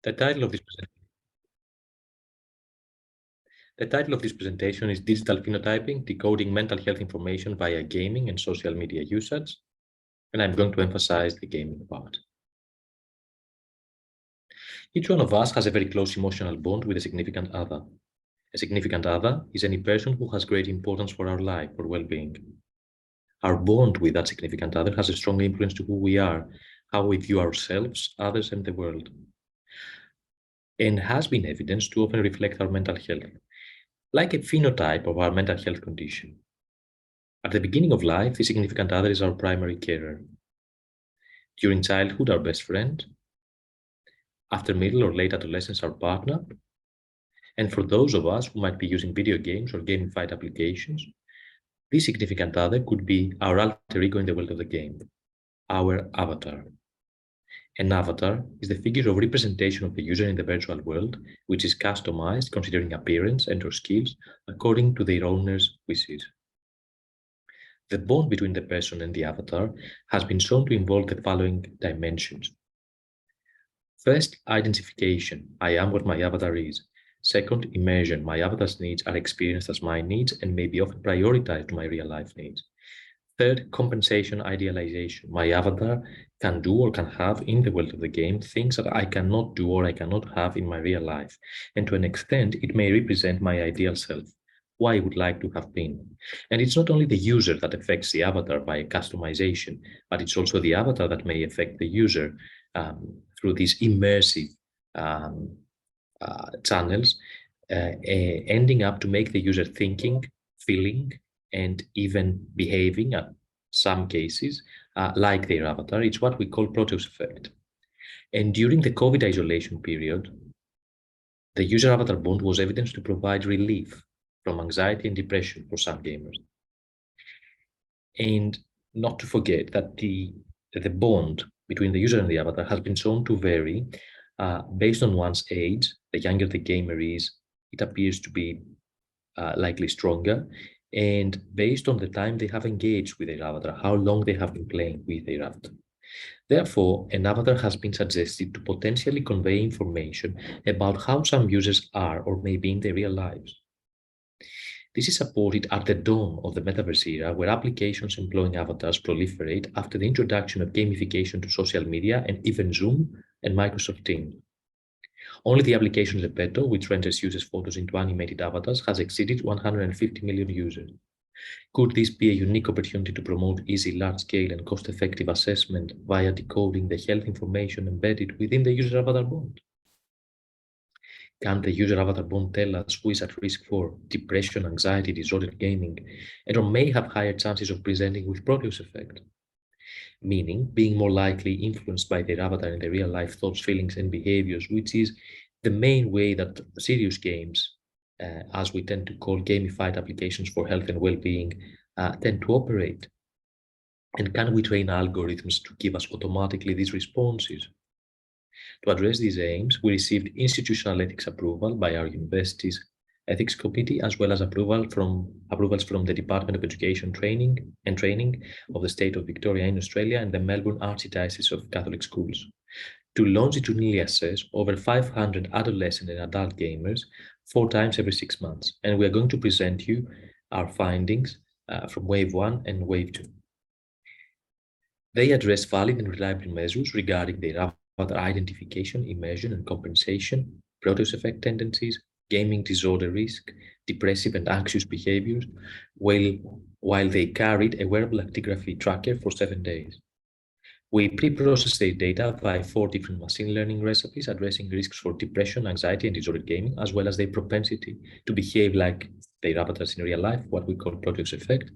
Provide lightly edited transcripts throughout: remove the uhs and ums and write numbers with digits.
The title of this presentation is Digital Phenotyping, Decoding Mental Health Information via Gaming and Social Media Usage, and I'm going to emphasize the gaming part. Each one of us has a very close emotional bond with a significant other. A significant other is any person who has great importance for our life or well-being. Our bond with that significant other has a strong influence to who we are, how we view ourselves, others, and the world, and has been evidenced to often reflect our mental health, like a phenotype of our mental health condition. At the beginning of life, the significant other is our primary carer. During childhood, our best friend. After middle or late adolescence, our partner. And for those of us who might be using video games or gamified applications, this significant other could be our alter ego in the world of the game, our avatar. An avatar is the figure of representation of the user in the virtual world, which is customized considering appearance and/or skills according to their owner's wishes. The bond between the person and the avatar has been shown to involve the following dimensions. First, identification. I am what my avatar is. Second, immersion. My avatar's needs are experienced as my needs and may be often prioritized to my real-life needs. Third, compensation, idealization. My avatar can do or can have in the world of the game things that I cannot do or I cannot have in my real life. And to an extent, it may represent my ideal self, who I would like to have been. And it's not only the user that affects the avatar by customization, but it's also the avatar that may affect the user through these immersive channels, ending up to make the user thinking, feeling, and even behaving, in some cases, like their avatar. It's what we call Proteus effect. And during the COVID isolation period, the user-avatar bond was evidence to provide relief from anxiety and depression for some gamers. And not to forget that the bond between the user and the avatar has been shown to vary based on one's age. The younger the gamer is, it appears to be likely stronger, and based on the time they have engaged with their avatar, how long they have been playing with their avatar. Therefore, an avatar has been suggested to potentially convey information about how some users are or may be in their real lives. This is supported at the dawn of the metaverse era, where applications employing avatars proliferate after the introduction of gamification to social media and even Zoom and Microsoft Teams. Only the application Zepeto, which renders users' photos into animated avatars, has exceeded 150 million users. Could this be a unique opportunity to promote easy, large-scale, and cost-effective assessment via decoding the health information embedded within the user-avatar bond? Can the user-avatar bond tell us who is at risk for depression, anxiety, disorder, gaming, and or may have higher chances of presenting with Proteus effect? Meaning being more likely influenced by their avatar in their real-life thoughts, feelings, and behaviors, which is the main way that serious games, as we tend to call gamified applications for health and well-being, tend to operate. And can we train algorithms to give us automatically these responses? To address these aims, we received institutional ethics approval by our university's ethics committee, as well as approvals from the Department of Education and Training of the state of Victoria in Australia and the Melbourne Archdiocese of Catholic Schools, to longitudinally assess over 500 adolescent and adult gamers 4 times every 6 months. And we are going to present you our findings from Wave 1 and Wave 2. They address valid and reliable measures regarding their avatar identification, immersion, and compensation, Proteus effect tendencies, gaming disorder risk, depressive and anxious behaviors, while they carried a wearable actigraphy tracker for 7 days. We pre-processed their data by 4 different machine learning recipes addressing risks for depression, anxiety, and disordered gaming, as well as their propensity to behave like their avatars in real life, what we call Proteus effect,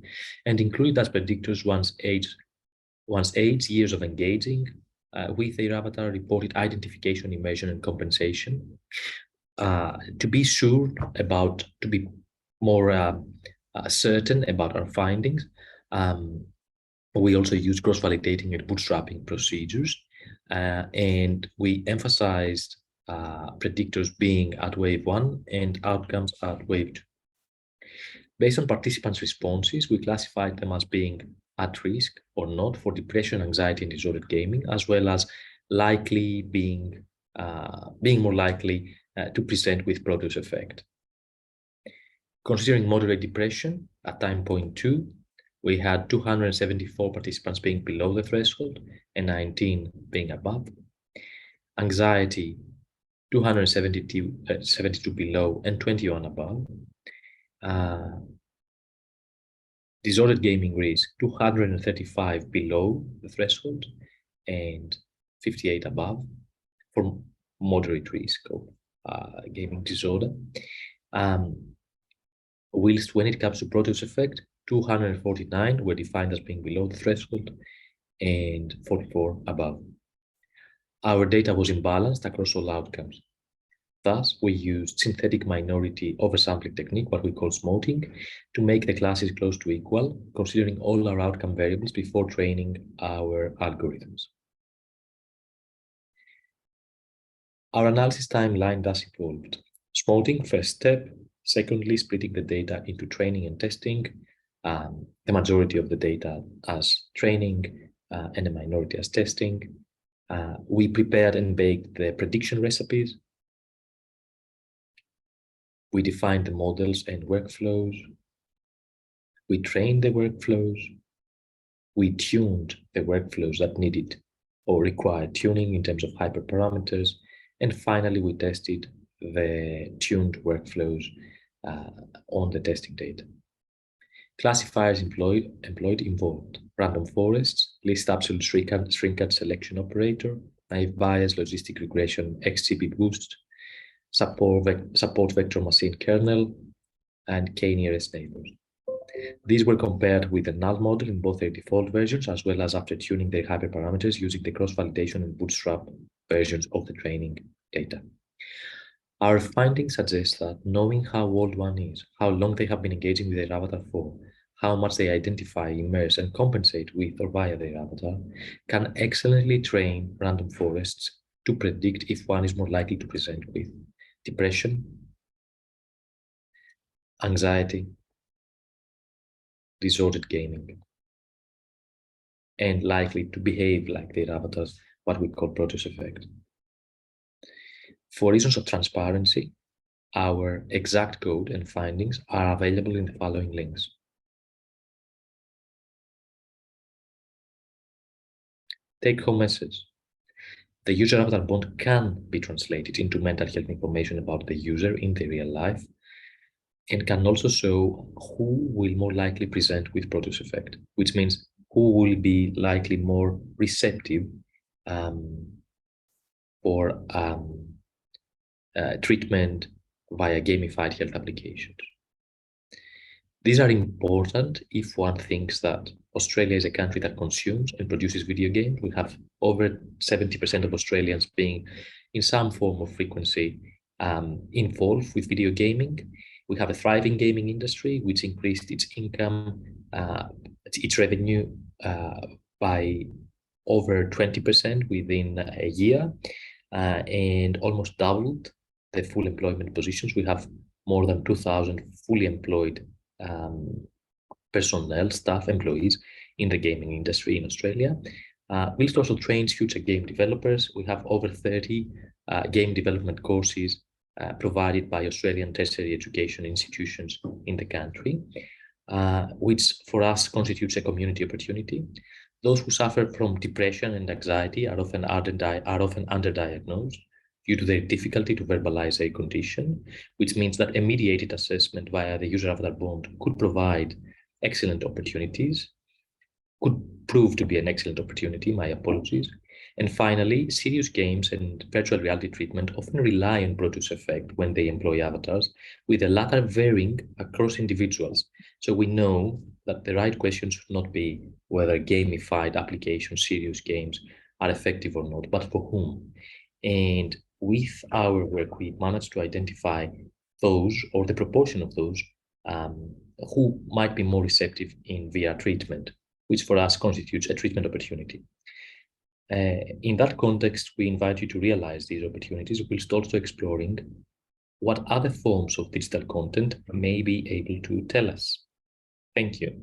and included as predictors one's age, years of engaging with their avatar, reported identification, immersion, and compensation. To be more certain about our findings, we also use cross-validating and bootstrapping procedures, and we emphasized predictors being at Wave 1 and outcomes at Wave 2. Based on participants' responses, we classified them as being at risk or not for depression, anxiety, and disordered gaming, as well as likely being being more likely to present with produce effect. Considering moderate depression at time point 2, we had 274 participants being below the threshold and 19 being above. Anxiety, 272 below and 21 above. Disordered gaming risk, 235 below the threshold and 58 above for moderate risk of gaming disorder. Whilst when it comes to produce effect, 249 were defined as being below the threshold and 44 above. Our data was imbalanced across all outcomes. Thus, we used synthetic minority oversampling technique, what we call smoting, to make the classes close to equal, considering all our outcome variables before training our algorithms. Our analysis timeline thus evolved. Smoting, first step. Secondly, splitting the data into training and testing, the majority of the data as training and a minority as testing. We prepared and baked the prediction recipes. We defined the models and workflows. We trained the workflows. We tuned the workflows that needed or required tuning in terms of hyperparameters. And finally, we tested the tuned workflows on the testing data. Classifiers employed involved random forests, least absolute shrinkage selection operator, naive bias, logistic regression, XGB boost, support vector machine kernel, and k-nearest neighbors. These were compared with the null model in both their default versions as well as after tuning their hyperparameters using the cross-validation and bootstrap versions of the training data. Our findings suggest that knowing how old one is, how long they have been engaging with their avatar for, how much they identify, immerse, and compensate with or via their avatar, can excellently train random forests to predict if one is more likely to present with depression, anxiety, disordered gaming, and likely to behave like their avatars, what we call produce effect. For reasons of transparency, our exact code and findings are available in the following links. Take-home message. The user avatar bond can be translated into mental health information about the user in their real life and can also show who will more likely present with produce effect, which means who will be likely more receptive for treatment via gamified health applications. These are important if one thinks that Australia is a country that consumes and produces video games. We have over 70% of Australians being in some form of frequency involved with video gaming. We have a thriving gaming industry, which increased its income, its revenue by over 20% within a year, and almost doubled the full employment positions. We have more than 2,000 fully employed personnel, staff, employees in the gaming industry in Australia. Whilst also trains future game developers. We have over 30 game development courses provided by Australian tertiary education institutions in the country, which for us constitutes a community opportunity. Those who suffer from depression and anxiety are often underdiagnosed due to their difficulty to verbalize a condition, which means that a mediated assessment via the user avatar bond could provide excellent opportunities, could prove to be an excellent opportunity, my apologies. And finally, serious games and virtual reality treatment often rely on produce effect when they employ avatars, with the latter varying across individuals. So we know that the right question should not be whether gamified applications, serious games are effective or not, but for whom. And with our work, we managed to identify those, or the proportion of those, who might be more receptive in VR treatment, which for us constitutes a treatment opportunity. In that context, we invite you to realize these opportunities whilst also exploring what other forms of digital content may be able to tell us. Thank you.